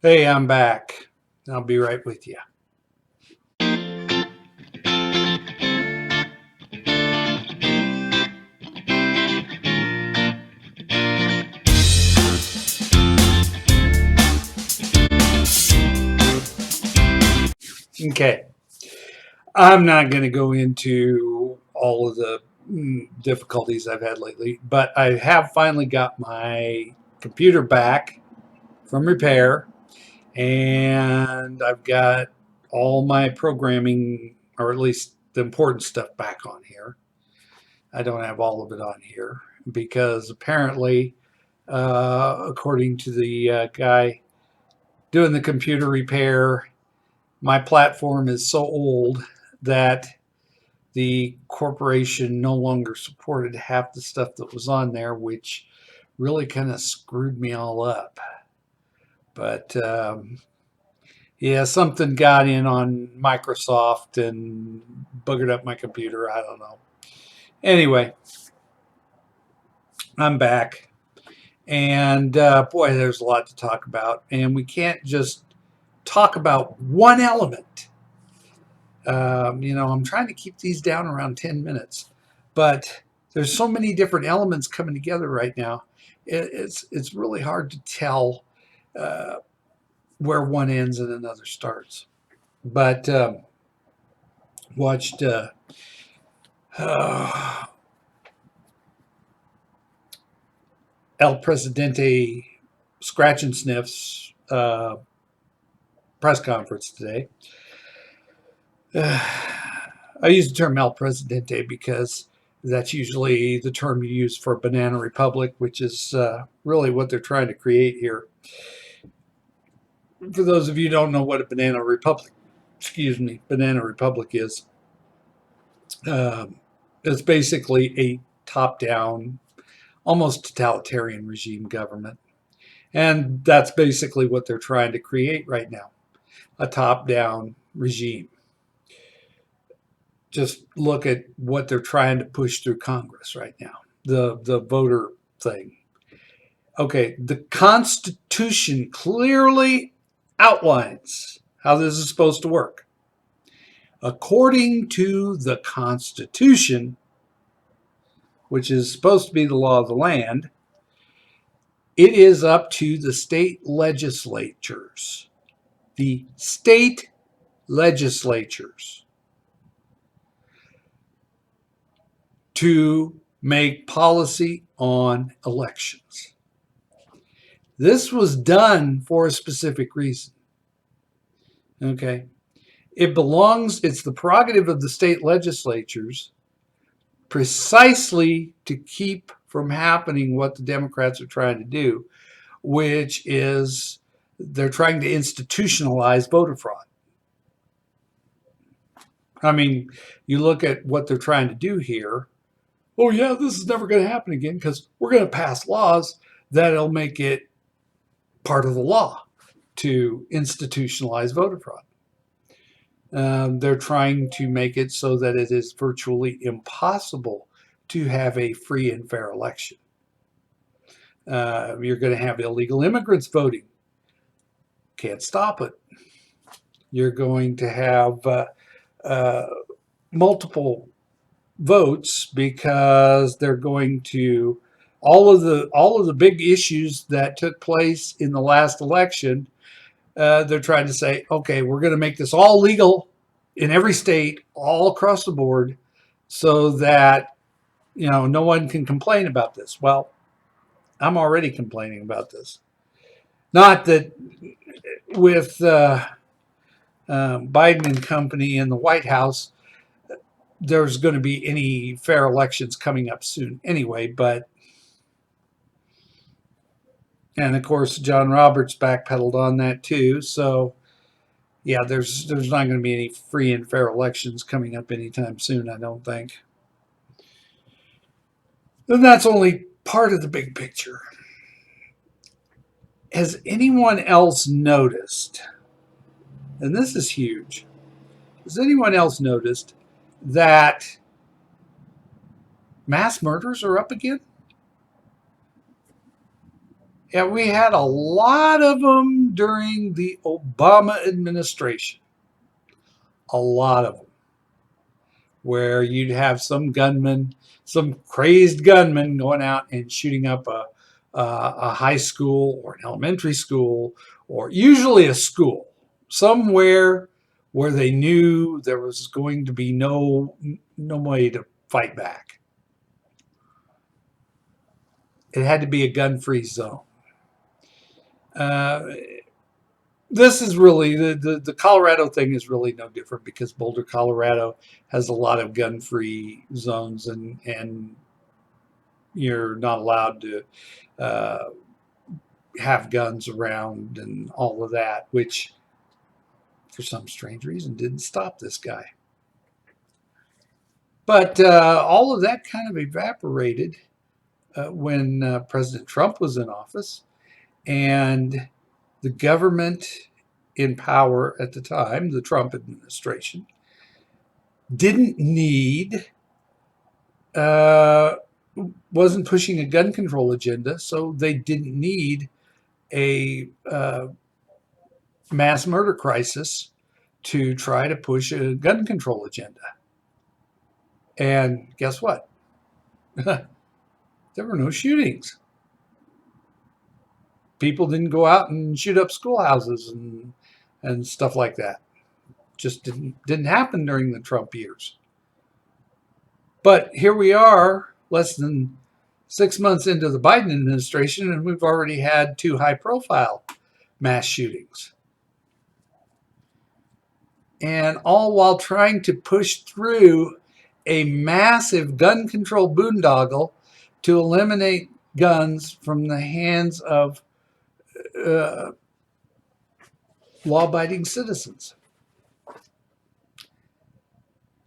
Hey, I'm back. I'll be right with you. Okay. I'm not going to go into all of the difficulties I've had lately, but I have finally got my computer back from repair, and I've got all my programming, or at least the important stuff, back on here. I don't have all of it on here because apparently, according to the guy doing the computer repair, my platform is so old that the corporation no longer supported half the stuff that was on there, which really kind of screwed me all up. But yeah, something got in on Microsoft and buggered up my computer. I don't know. Anyway, I'm back. And boy, there's a lot to talk about. And we can't just talk about one element. I'm trying to keep these down around 10 minutes, but there's so many different elements coming together right now. It's really hard to tell uh, where one ends and another starts. But watched uh, El Presidente Scratch and Sniff's press conference today. I use the term El Presidente because that's usually the term you use for Banana Republic, which is really what they're trying to create here. For those of you who don't know what a Banana Republic is, um, it's basically a top-down, almost totalitarian regime government. And that's basically what they're trying to create right now, a top-down regime. Just look at what they're trying to push through Congress right now. The voter thing. Okay, the Constitution clearly outlines how this is supposed to work. According to the Constitution, which is supposed to be the law of the land, it is up to the state legislatures. The state legislatures to make policy on elections. This was done for a specific reason. Okay. It's the prerogative of the state legislatures precisely to keep from happening what the Democrats are trying to do, which is they're trying to institutionalize voter fraud. I mean, you look at what they're trying to do here. Oh, yeah, this is never going to happen again because we're going to pass laws that'll make it part of the law to institutionalize voter fraud. They're trying to make it so that it is virtually impossible to have a free and fair election. You're going to have illegal immigrants voting. Can't stop it. You're going to have uh, multiple votes because they're going to all of the big issues that took place in the last election. They're trying to say, okay, we're going to make this all legal in every state, all across the board, so that no one can complain about this. Well, I'm already complaining about this. Not that with Biden and company in the White House, there's going to be any fair elections coming up soon anyway, and of course John Roberts backpedaled on that too. So yeah, there's not going to be any free and fair elections coming up anytime soon, I don't think. And that's only part of the big picture. Has anyone else noticed, and this is huge, has anyone else noticed that mass murders are up again? Yeah, we had a lot of them during the Obama administration. A lot of them, where you'd have some gunman, some crazed gunman going out and shooting up a high school or an elementary school, or usually a school, somewhere where they knew there was going to be no way to fight back. It had to be a gun-free zone. Uh, this is really the Colorado thing is really no different because Boulder, Colorado has a lot of gun-free zones, and you're not allowed to uh, have guns around and all of that, which for some strange reason didn't stop this guy. But all of that kind of evaporated when President Trump was in office, and the government in power at the time, the Trump administration, didn't need, uh, wasn't pushing a gun control agenda, so they didn't need a mass murder crisis to try to push a gun control agenda. And guess what? There were no shootings. People didn't go out and shoot up schoolhouses and stuff like that. Just didn't happen during the Trump years. But here we are, less than 6 months into the Biden administration, and we've already had 2 high-profile mass shootings. And all while trying to push through a massive gun control boondoggle to eliminate guns from the hands of uh, law-abiding citizens.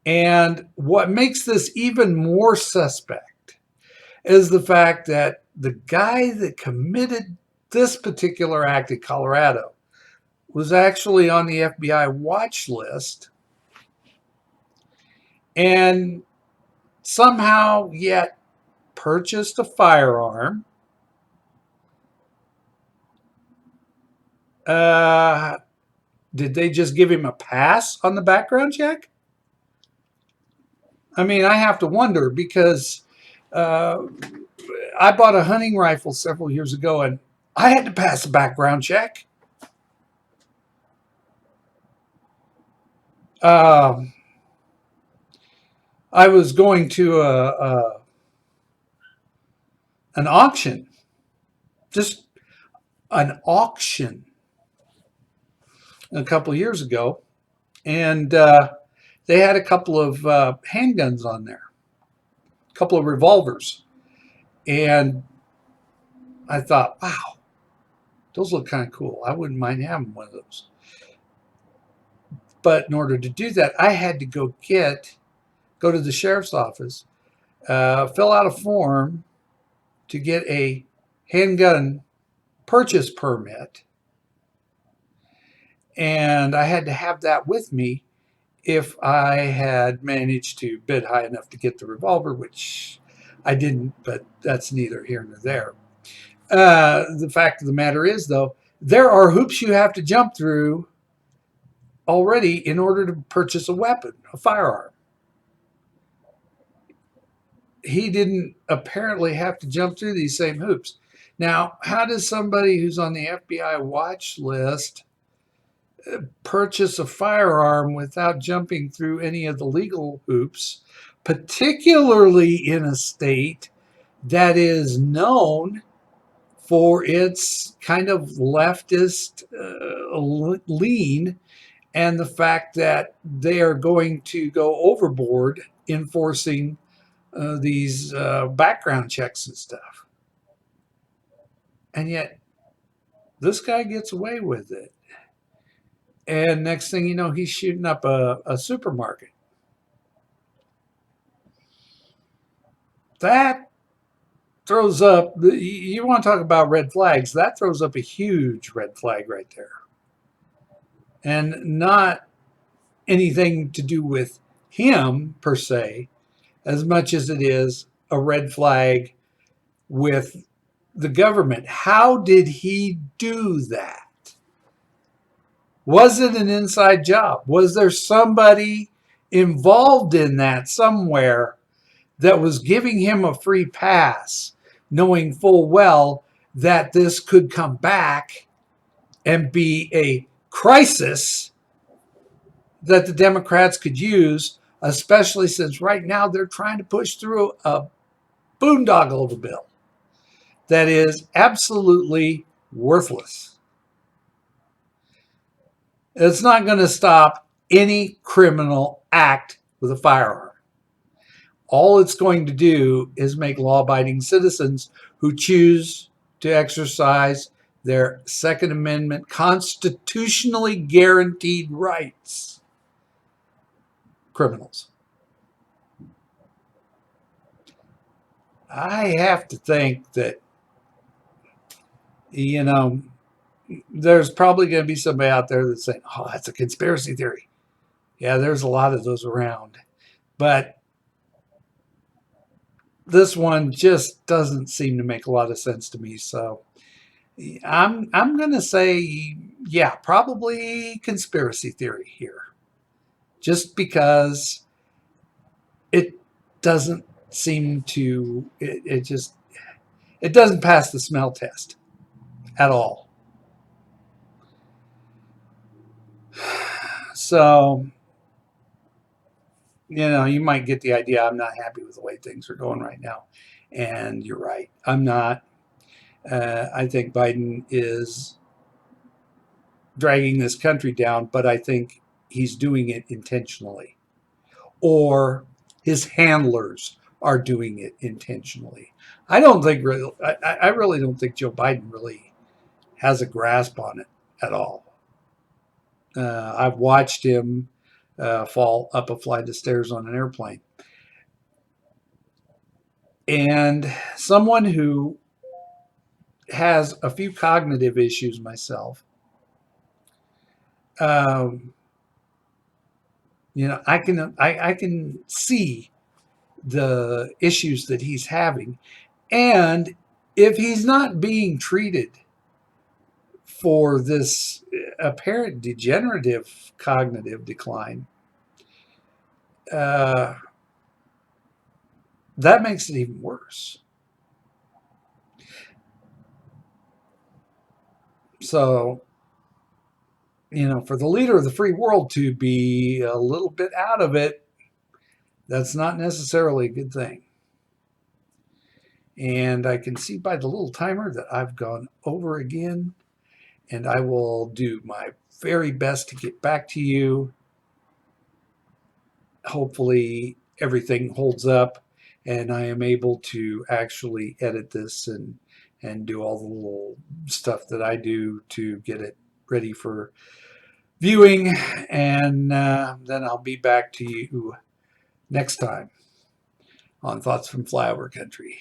And what makes this even more suspect is the fact that the guy that committed this particular act in Colorado was actually on the FBI watch list, and somehow yet purchased a firearm. Did they just give him a pass on the background check? I mean, I have to wonder because I bought a hunting rifle several years ago and I had to pass a background check. I was going to an auction, just an auction a couple of years ago, and they had a couple of handguns on there, a couple of revolvers, and I thought, wow, those look kind of cool. I wouldn't mind having one of those. But in order to do that, I had to go to the sheriff's office, fill out a form to get a handgun purchase permit, and I had to have that with me if I had managed to bid high enough to get the revolver, which I didn't, but that's neither here nor there. The fact of the matter is, though, there are hoops you have to jump through already in order to purchase a weapon, a firearm. He didn't apparently have to jump through these same hoops. Now, how does somebody who's on the FBI watch list purchase a firearm without jumping through any of the legal hoops, particularly in a state that is known for its kind of leftist lean, and the fact that they are going to go overboard enforcing these background checks and stuff. And yet, this guy gets away with it. And next thing you know, he's shooting up a supermarket. That throws up, you want to talk about red flags, that throws up a huge red flag right there. And not anything to do with him per se, as much as it is a red flag with the government. How did he do that? Was it an inside job? Was there somebody involved in that somewhere that was giving him a free pass, knowing full well that this could come back and be a crisis that the Democrats could use, especially since right now they're trying to push through a boondoggle of a bill that is absolutely worthless. It's not going to stop any criminal act with a firearm. All it's going to do is make law abiding citizens who choose to exercise their Second Amendment constitutionally guaranteed rights criminals. I have to think that, you know, there's probably going to be somebody out there that's saying, oh, that's a conspiracy theory. Yeah, there's a lot of those around. But this one just doesn't seem to make a lot of sense to me. So I'm going to say, yeah, probably conspiracy theory here. Just because it doesn't seem to, it doesn't pass the smell test at all. So, you might get the idea. I'm not happy with the way things are going right now. And you're right. I'm not. I think Biden is dragging this country down, but I think he's doing it intentionally. Or his handlers are doing it intentionally. I really don't think Joe Biden really has a grasp on it at all. I've watched him fall up a flight of stairs on an airplane. And someone who has a few cognitive issues myself, I can see the issues that he's having. And if he's not being treated for this apparent degenerative cognitive decline, that makes it even worse. So, for the leader of the free world to be a little bit out of it, that's not necessarily a good thing. And I can see by the little timer that I've gone over again, and I will do my very best to get back to you. Hopefully everything holds up and I am able to actually edit this and do all the little stuff that I do to get it ready for viewing. And then I'll be back to you next time on Thoughts from Flyover Country.